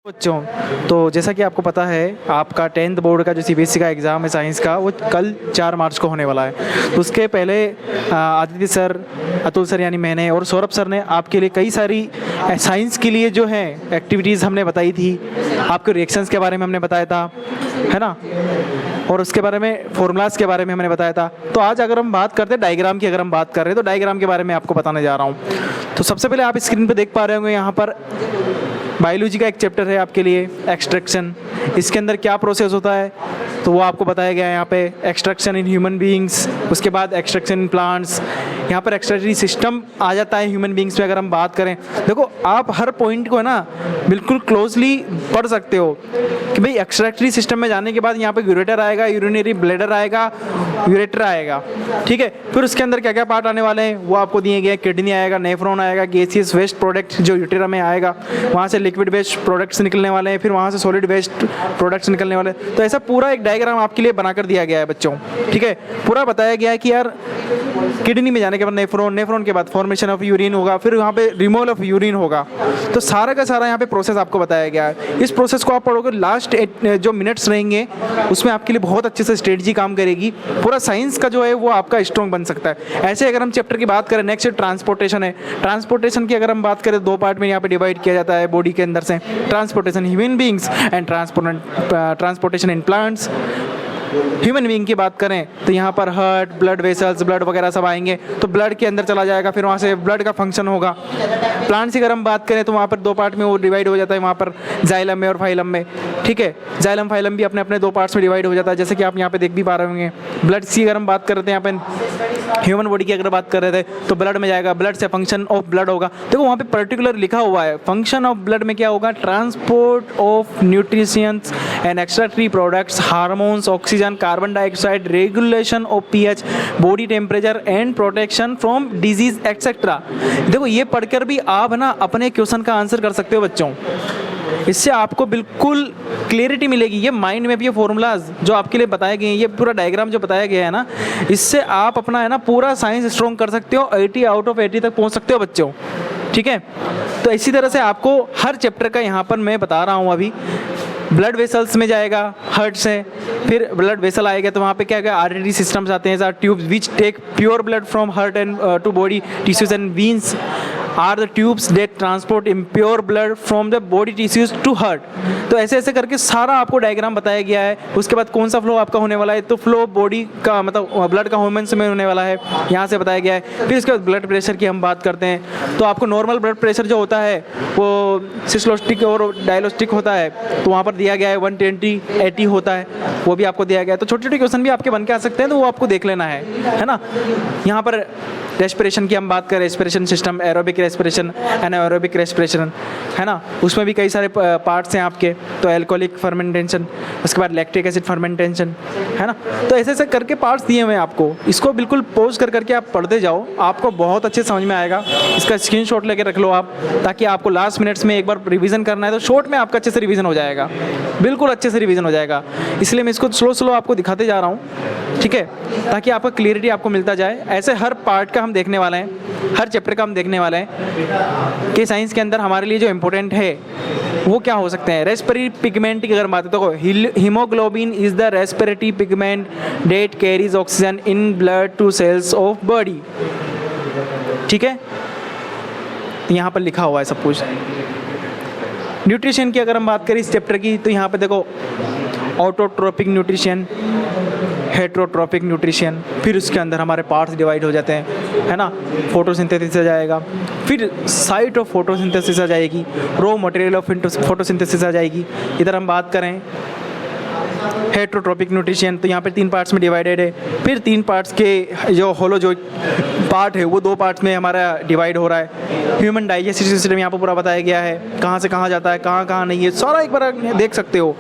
बच्चों, तो जैसा कि आपको पता है आपका 10th बोर्ड का जो सीबीएसई का एग्ज़ाम है साइंस का, वो कल 4 मार्च को होने वाला है। तो उसके पहले आदित्य सर, अतुल सर यानी मैंने और सौरभ सर ने आपके लिए कई सारी साइंस के लिए जो है एक्टिविटीज़ हमने बताई थी, आपके रिएक्शंस के बारे में हमने बताया था, है ना, और उसके बारे में फॉर्मूलाज के बारे में हमने बताया था। तो आज अगर हम बात करते हैं डायग्राम की, अगर हम बात कर रहे हैं तो डायग्राम के बारे में आपको बताने जा रहा हूँ। तो सबसे पहले आप स्क्रीन पे देख पा रहे होंगे, यहाँ पर बायोलॉजी का एक चैप्टर है आपके लिए एक्सट्रैक्शन। इसके अंदर क्या प्रोसेस होता है तो वो आपको बताया गया है यहाँ पे। एक्सट्रैक्शन इन ह्यूमन बीइंग्स, उसके बाद एक्सट्रैक्शन इन प्लांट्स, यहाँ पर एक्सट्रैक्टरी सिस्टम आ जाता है ह्यूमन बीइंग्स में। अगर हम बात करें, देखो आप हर पॉइंट को है ना बिल्कुल क्लोजली पढ़ सकते हो कि भाई एक्सट्रैक्टरी सिस्टम में जाने के बाद यहाँ पे यूरेटर आएगा, यूरिनरी ब्लैडर आएगा, यूरेटर आएगा, ठीक है। फिर उसके अंदर क्या क्या पार्ट आने वाले हैं वो आपको दिए गए। किडनी आएगा, नेफ्रॉन आएगा, गैसियस वेस्ट प्रोडक्ट जो यूटेरा में आएगा, वहाँ से लिक्विड वेस्ट प्रोडक्ट्स निकलने वाले हैं, फिर वहाँ से सॉलिड वेस्ट प्रोडक्ट्स निकलने वाले हैं। तो ऐसा पूरा एक डायग्राम आपके लिए बनाकर दिया गया है बच्चों, ठीक है। पूरा बताया गया है कि यार किडनी में जाने के बाद नेफ्रॉन, नेफ्रॉन के बाद फॉर्मेशन ऑफ यूरिन होगा, फिर वहाँ पे रिमूवल ऑफ यूरिन होगा। तो सारा का सारा यहाँ पे प्रोसेस आपको बताया गया है। इस प्रोसेस को आप पढ़ोगे, लास्ट जो मिनट्स रहेंगे उसमें आपके लिए बहुत अच्छे से स्ट्रेटजी काम करेगी। पूरा साइंस का जो है वो आपका स्ट्रॉन्ग बन सकता है। ऐसे अगर हम चैप्टर की बात करें, नेक्स्ट ट्रांसपोर्टेशन है। ट्रांसपोर्टेशन की अगर हम बात करें, 2 पार्ट में यहाँ पे डिवाइड किया जाता है बॉडी के अंदर से। Transportation human beings and transportation in plants. Human being की बात करें तो यहाँ पर हार्ट, ब्लड वेसल्स, ब्लड वगैरह सब आएंगे, तो ब्लड के अंदर चला जाएगा, फिर वहाँ से ब्लड का फंक्शन होगा। प्लांट्स की अगर हम बात करें तो वहाँ पर 2 पार्ट में वो डिवाइड हो जाता है, वहाँ पर जाइलम में और फाइलम में, ठीक है। जाइलम फाइलम भी अपने अपने 2 पार्ट्स में डिवाइड हो जाता है, जैसे कि आप यहाँ पे देख भी पा रहे होंगे। ब्लड की अगर हम बात कर रहे थे, यहाँ पे ह्यूमन बॉडी की अगर बात कर रहे थे तो ब्लड में जाएगा, ब्लड से फंक्शन ऑफ ब्लड होगा। देखो वहाँ पे पर्टिकुलर लिखा हुआ है फंक्शन ऑफ ब्लड में क्या होगा, transport of nutritions and excretory products, hormones, oxygen, carbon dioxide, regulation of pH, body temperature and protection from disease etcetera. देखो ये पढ़कर भी आप ना अपने क्वेश्चन का आंसर कर सकते हो बच्चों। इससे आपको बिल्कुल क्लियरिटी मिलेगी। ये माइंड में भी ये फॉर्मूलाज जो आपके लिए बताए गए हैं, ये पूरा डायग्राम जो बताया गया है ना, इससे आप अपना है ना पूरा साइंस स्ट्रॉन्ग कर सकते हो, 80 आउट ऑफ 80 तक पहुंच सकते हो बच्चों, ठीक है। तो इसी तरह से आपको हर चैप्टर का यहाँ पर मैं बता रहा हूँ। अभी ब्लड वेसल्स में जाएगा हार्ट से, फिर ब्लड वेसल आएगा तो वहाँ पे क्या क्या आर्टरी सिस्टम्स आते हैं, tubes which take pure blood from heart and to body tissues and veins are the tubes that transport impure blood from the body tissues to heart. तो ऐसे ऐसे करके सारा आपको डायग्राम बताया गया है। उसके बाद कौन सा फ्लो आपका होने वाला है, तो फ्लो बॉडी का मतलब ब्लड का ह्यूमन्स में होने वाला है, यहाँ से बताया गया है। फिर उसके बाद ब्लड प्रेशर की हम बात करते हैं तो आपको नॉर्मल ब्लड प्रेशर जो होता है वो सिस्टोलिक और डायलोस्टिक होता है, तो वहाँ पर दिया गया है 120, 80 होता है, वो भी आपको दिया गया है। तो छोटे छोटे क्वेश्चन भी आपके बन के आ सकते हैं, तो वो आपको देख लेना है ना। यहाँ पर रेस्पिरेशन की हम बात करें, respiration system, aerobic respiration, anaerobic respiration, है ना, उसमें भी कई सारे पार्ट्स हैं आपके। तो एल्कोहलिक फर्मेंटेशन, उसके बाद लैक्टिक एसिड फर्मेंटेशन, है ना। तो ऐसे ऐसे करके पार्ट्स दिए हुए हैं आपको, इसको बिल्कुल पॉज कर करके आप पढ़ते जाओ, आपको बहुत अच्छे समझ में आएगा। इसका स्क्रीनशॉट लेके रख लो आप, ताकि आपको लास्ट मिनट्स में एक बार रिवीजन करना है तो शॉर्ट में आपका अच्छे से रिवीजन हो जाएगा, बिल्कुल अच्छे से रिवीजन हो जाएगा। इसलिए मैं इसको स्लो स्लो आपको दिखाते जा रहा हूँ, ठीक है, ताकि आपका क्लियरिटी आपको मिलता जाए। ऐसे हर पार्ट का हम देखने वाले हैं, हर चैप्टर का हम देखने वाले हैं कि साइंस के अंदर हमारे लिए जो इम्पोर्टेंट है वो क्या हो सकते हैं। रेस्पिरेटरी पिगमेंट की अगर बात है तो haemoglobin is the respiratory pigment that carries oxygen in blood to cells of body, ठीक है, यहाँ पर लिखा हुआ है सब कुछ। न्यूट्रिशन की अगर हम बात करें इस चैप्टर की, तो यहाँ पे देखो ऑटोट्रोपिक न्यूट्रिशन, हेट्रोट्रोपिक न्यूट्रिशन, फिर उसके अंदर हमारे पार्ट्स डिवाइड हो जाते हैं, है ना। फोटोसिंथेसिस आ जाएगा, फिर साइट ऑफ फोटोसिंथेसिस आ जाएगी, रॉ मटेरियल ऑफ फोटोसिंथेसिस आ जाएगी। इधर हम बात करें हेट्रोट्रोपिक न्यूट्रिशन, तो यहाँ पे 3 पार्ट्स में डिवाइडेड है। फिर 3 पार्ट्स के जो होलोजोइक पार्ट है वो 2 पार्ट्स में हमारा डिवाइड हो रहा है। ह्यूमन डाइजेस्टिव सिस्टम यहाँ पर पूरा बताया गया है, कहाँ से कहाँ जाता है, कहाँ कहाँ नहीं है, सारा एक बार देख सकते हो।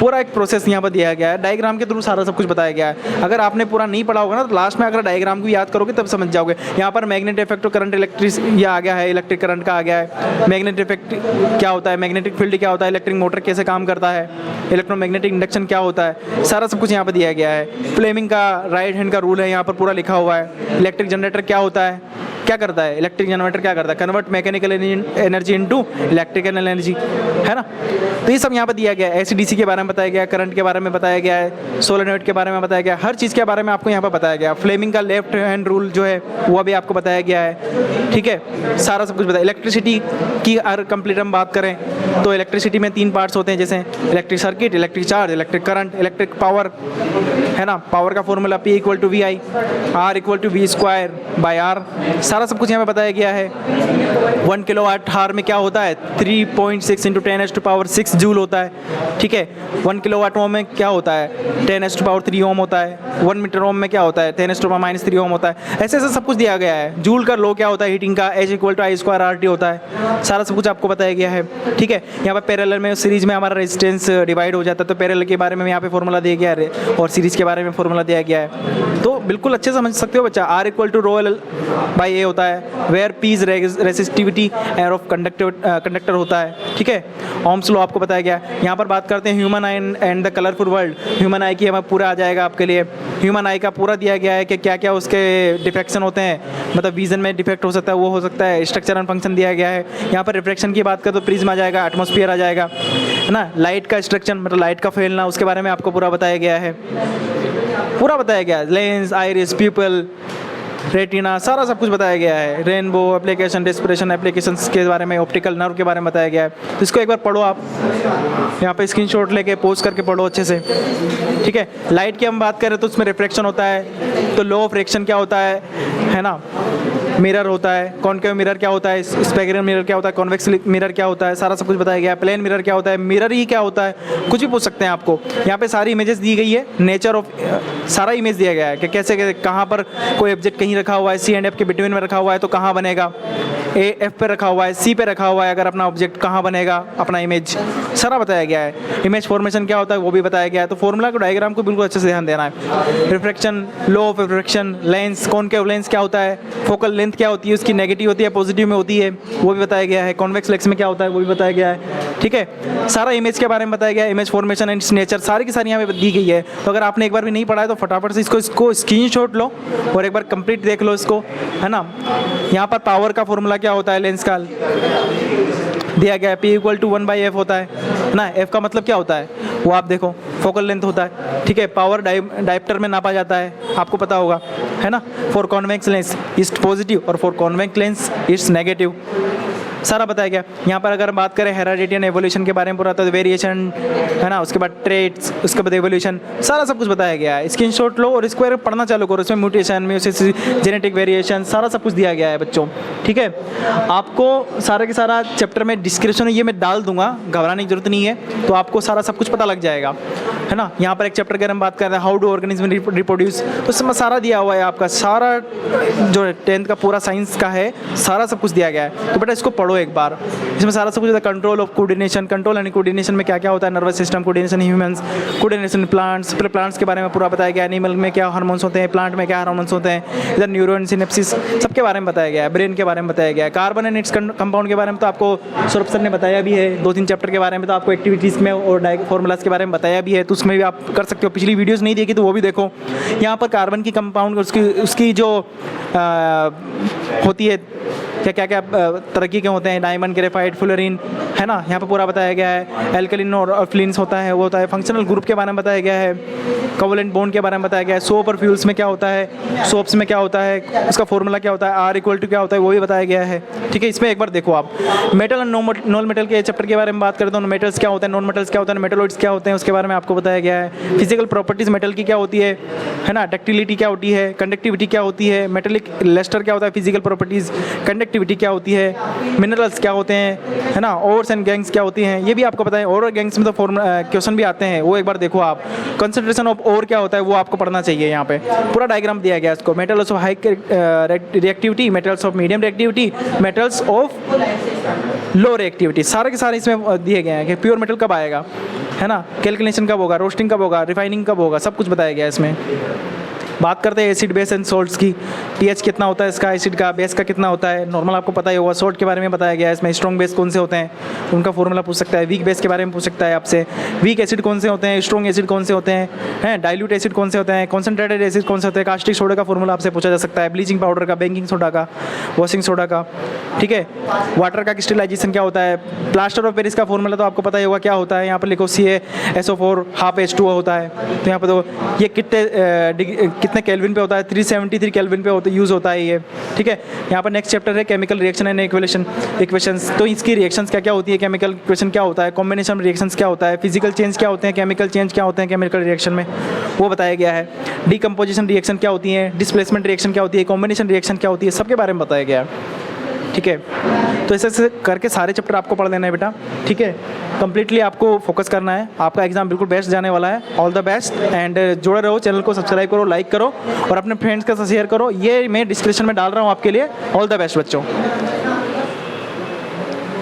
पूरा एक प्रोसेस यहाँ पर दिया गया है, डायग्राम के थ्रू सारा सब कुछ बताया गया है। अगर आपने पूरा नहीं पढ़ा होगा ना तो लास्ट में अगर डायग्राम को याद करोगे तब समझ जाओगे। यहाँ पर मैग्नेटिक इफेक्ट और करंट इलेक्ट्रिक ये आ गया है, इलेक्ट्रिक करंट का आ गया है। मैग्नेटिक इफेक्ट क्या होता है, मैग्नेटिक फील्ड क्या होता है, इलेक्ट्रिक मोटर कैसे काम करता है, इलेक्ट्रोमैग्नेटिक इंडक्शन क्या होता है, सारा सब कुछ यहाँ पर दिया गया है। फ्लेमिंग का राइट हैंड का रूल है, यहाँ पर पूरा लिखा हुआ है। इलेक्ट्रिक जनरेटर क्या होता है, क्या करता है, इलेक्ट्रिक जनरेटर क्या करता है, convert mechanical energy into electrical energy, है ना। तो ये सब यहाँ पर दिया गया है। AC/DC के बारे में बताया गया है, करंट के बारे में बताया गया है, सोलेनॉइड के बारे में बताया गया है, हर चीज़ के बारे में आपको यहाँ पर बताया गया है। फ्लेमिंग का लेफ्ट हैंड रूल जो है वो भी आपको बताया गया है, ठीक है, सारा सब कुछ बताया। इलेक्ट्रिसिटी की अगर कंप्लीट हम बात करें तो इलेक्ट्रिसिटी में 3 पार्ट्स होते हैं, जैसे electric circuit, electric charge, electric current, electric power, है ना। पावर का formula P = VI, R = V²/R, सारा सब कुछ यहाँ पे बताया गया है। 1 किलोवाट हावर में क्या होता है, 3.6 × 10⁻6 जूल होता है, ठीक है। 1 किलोवाट ओम में क्या होता है, 10⁻3 ओम होता है। 1 मीटर ओम में क्या होता है, 10⁻³ ओम होता है। ऐसे ऐसे सब कुछ दिया गया है। जूल का लॉ क्या होता है हीटिंग का, H = I²RT होता है, सारा सब कुछ आपको बताया गया है, ठीक है। यहाँ पर पैरेलल में सीरीज में हमारा रेजिस्टेंस डिवाइड हो जाता है, तो पैरेलल के बारे में यहाँ पे फॉर्मूला दिया गया है और सीरीज के बारे में फॉर्मूला दिया गया है। तो बिल्कुल अच्छे समझ सकते हो बच्चा। R = ρl/A होता है, where P is resistivity air of conductor होता है, ठीक है। ओम्स लॉ आपको बताया गया है। यहाँ पर बात करते हैं human I and the colourful world. Human आई की हमें पूरा आ जाएगा आपके लिए। ह्यूमन आई का पूरा दिया गया है कि क्या क्या उसके डिफेक्शन होते हैं, मतलब विजन में डिफेक्ट हो सकता है, वो हो सकता है। स्ट्रक्चर एंड फंक्शन दिया गया है। यहाँ पर रिफ्लेक्शन की बात करें तो प्रिज्म आ जाएगा, एटमॉस्फेयर आ जाएगा, है ना। लाइट का स्ट्रक्चर मतलब लाइट का फैलना, उसके बारे में आपको पूरा बताया गया है, पूरा बताया गया है। लेंस, आइरिस, प्यूपल, रेटिना, सारा सब कुछ बताया गया है। रेनबो एप्लीकेशन, डिस्प्रेशन एप्लीकेशंस के बारे में, ऑप्टिकल नर्व के बारे में बताया गया है। तो इसको एक बार पढ़ो आप, यहाँ पे स्क्रीनशॉट लेके पोस्ट करके पढ़ो अच्छे से, ठीक है। लाइट की हम बात करें तो उसमें रिफ्लेक्शन होता है, तो लॉ ऑफ रिएक्शन क्या होता है ना। मिरर होता है, कॉनकेव मिरर क्या होता है, स्पेगुलर मिरर क्या होता है, कॉन्वेक्स मिरर क्या होता है, सारा सब कुछ बताया गया है। प्लेन मिरर क्या होता है, मिरर ही क्या होता है, कुछ भी पूछ सकते हैं आपको। यहाँ पे सारी इमेजेस दी गई है, नेचर ऑफ सारा इमेज दिया गया है कि कैसे कहाँ पर कोई ऑब्जेक्ट कहीं रखा हुआ है, C एंड F के बिटवीन में रखा हुआ है तो कहाँ बनेगा, F पे रखा हुआ है, C पे रखा हुआ है, अगर अपना ऑब्जेक्ट कहाँ बनेगा, अपना इमेज, सारा बताया गया है। इमेज फॉर्मेशन क्या होता है वो भी बताया गया है। तो फॉर्मूला को, डायग्राम को बिल्कुल अच्छे से ध्यान देना है। Reflection, law of reflection, lens, concave lens क्या होता है, फोकल लेंथ क्या होती है, उसकी नेगेटिव होती है पॉजिटिव में होती है, वो भी बताया गया है। कॉन्वेक्स लेंस में क्या होता है वो भी बताया गया है, ठीक है। सारा इमेज के बारे में बताया गया है, इमेज फॉर्मेशन एंड नेचर सारी की सारी यहाँ पे दी गई है। तो अगर आपने एक बार भी नहीं पढ़ा है तो फटाफट से इसको स्क्रीनशॉट लो और एक बार कंप्लीट देख लो इसको, है ना। यहाँ पर पावर का फॉर्मूला क्या होता है, लेंस का दिया गया है, P = 1/F होता है ना। F का मतलब क्या होता है वो आप देखो, फोकल लेंथ होता है, ठीक है। पावर डायप्टर में नापा जाता है, आपको पता होगा, है ना। For convex lens it's positive और for convex lens it's negative, सारा बताया गया। यहाँ पर अगर बात करें हेरेडिटी एंड एवोल्यूशन के बारे में पूरा, तो वेरिएशन, है ना, उसके बाद ट्रेट्स, उसके बाद एवोल्यूशन, सारा सब कुछ बताया गया है। स्क्रीनशॉट लो और इसको पढ़ना चालू करो, इसमें म्यूटेशन, म्यूसिस, जेनेटिक वेरिएशन, सारा सब कुछ दिया गया है बच्चों, ठीक है। आपको सारा के सारा चैप्टर में डिस्क्रिप्शन ये मैं डाल दूंगा, घबराने की जरूरत नहीं है, तो आपको सारा सब कुछ पता लग जाएगा, है ना। यहाँ पर एक चैप्टर के हम बात कर रहे हैं, हाउ डू ऑर्गेनिज्म रिप्रोड्यूस, तो इसमें सारा दिया हुआ है आपका, सारा जो 10th का पूरा साइंस का है, सारा सब कुछ दिया गया है। तो बेटा इसको पढ़ो एक बार, इसमें सारा सब कुछ। Control of coordination, control and coordination में क्या क्या होता है, nervous system coordination, humans coordination, plants, फिर प्लांट्स के बारे में पूरा बताया गया है। एनिमल में क्या हार्मोन्स होते हैं, प्लांट में क्या हार्मोन्स होते हैं, इधर न्यूरॉन, सिनेप्सिस, सबके बारे में बताया गया है। ब्रेन के बारे में बताया गया है। कार्बन एंड इट्स कंपाउंड के बारे में तो आपको सौरभ सर ने बताया भी है, 2-3 चैप्टर के बारे में तो आपको एक्टिविटीज़ में और फॉर्मूलाज के बारे में बताया भी है, तो उसमें भी आप कर सकते हो। पिछली वीडियोज़ नहीं देखी तो वो भी देखो। यहाँ पर कार्बन की कंपाउंड उसकी जो होती है, क्या क्या तरक्की के होते हैं, डायमंड, ग्रेफाइट, फ्लोरीन, है ना, यहाँ पे पूरा बताया गया है। एल्कलिन और फ्लिन्स होता है, वो होता है। फंक्शनल ग्रुप के बारे में बताया गया है। कोवलेंट बॉन्ड के बारे में बताया गया है। सोप और फ्यूल्स में क्या होता है, सोप्स में क्या होता है, उसका फॉर्मूला क्या होता है, R = क्या होता है वो भी बताया गया है, ठीक है। इसमें एक बार देखो आप। मेटल एंड नॉन मेटल के चैप्टर के बारे में बात करते हैं, मेटल्स क्या होते हैं, नॉन मेटल्स क्या होता है, मेटलॉइड्स क्या होते हैं, उसके बारे में आपको बताया गया है। फिजिकल प्रॉपर्टीज मेटल की क्या होती है ना, डक्टिलिटी क्या होती है, कंडक्टिविटी क्या होती है, मेटेलिक लस्टर क्या होता है, फिजिकल प्रॉपर्टीज, कंडक्टिविटी क्या होती है, मिनरल्स क्या होते हैं, है ना, ओर्स एंड गैंग्स क्या होती हैं, ये भी आपको पता है। और गैंग्स में तो क्वेश्चन भी आते हैं, वो एक बार देखो आप। कंसंट्रेशन ऑफ ओर क्या होता है वो आपको पढ़ना चाहिए। यहाँ पे पूरा डायग्राम दिया गया है इसको। Metals of high reactivity, metals of medium reactivity, metals of low reactivity, सारे के सारे इसमें दिए गए हैं कि प्योर मेटल कब आएगा, है ना, कैलकुलेशन कब होगा, रोस्टिंग कब होगा, रिफाइनिंग कब होगा, सब कुछ बताया गया है इसमें। बात करते हैं एसिड बेस एंड सोल्ट्स की। pH कितना होता है इसका, एसिड का, बेस का कितना होता है, नॉर्मल आपको पता ही होगा। सोल्ट के बारे में बताया गया है, इसमें स्ट्रॉन्ग बेस कौन से होते हैं उनका फॉर्मूला पूछ सकता है। वीक बेस के बारे में पूछ सकता है आपसे, वीक एसिड कौन से होते हैं, स्ट्रॉन्ग एसिड कौन से होते हैं, डाइल्यूट एसिड कौन से होते हैं, कॉन्सेंट्रेटेड एसिड कौन से होते हैं, कास्टिक सोडा का फॉर्मूला आपसे पूछा जा सकता है, ब्लीचिंग पाउडर का, बेकिंग सोडा का, वॉशिंग सोडा का, ठीक है। वाटर का क्रिस्टलाइजेशन क्या होता है, प्लास्टर ऑफ पेरिस का फॉर्मूला तो आपको पता ही होगा क्या होता है। यहाँ पर लिखो CaSO4 हाफ H2O होता है। तो यहाँ पर तो ये कितने केल्विन पे होता है, 373 केल्विन पे यूज़ होता है ये, ठीक है। यहाँ पर नेक्स्ट चैप्टर है केमिकल रिएक्शन एंड इक्वेशंस। तो इसकी रिएक्शंस क्या क्या होती है, केमिकल इक्वेशन क्या होता है, कॉम्बिनेशन रिएक्शंस क्या होता है, फिजिकल चेंज क्या होते हैं, केमिकल चेंज क्या होते हैं केमिकल रिएक्शन में, वो बताया गया है। डीकम्पोजिशन रिएक्शन क्या होती है, डिस्प्लेसमेंट रिएक्शन क्या होती है, कॉम्बिनेशन रिएक्शन क्या होती है, सबके बारे में बताया गया है, ठीक है। तो ऐसे करके सारे चैप्टर आपको पढ़ लेना है बेटा, ठीक है। कंप्लीटली आपको फोकस करना है, आपका एग्जाम बिल्कुल बेस्ट जाने वाला है। ऑल द बेस्ट एंड जुड़े रहो, चैनल को सब्सक्राइब करो, लाइक करो और अपने फ्रेंड्स के साथ शेयर करो। ये मैं डिस्क्रिप्शन में डाल रहा हूँ आपके लिए। ऑल द बेस्ट बच्चों।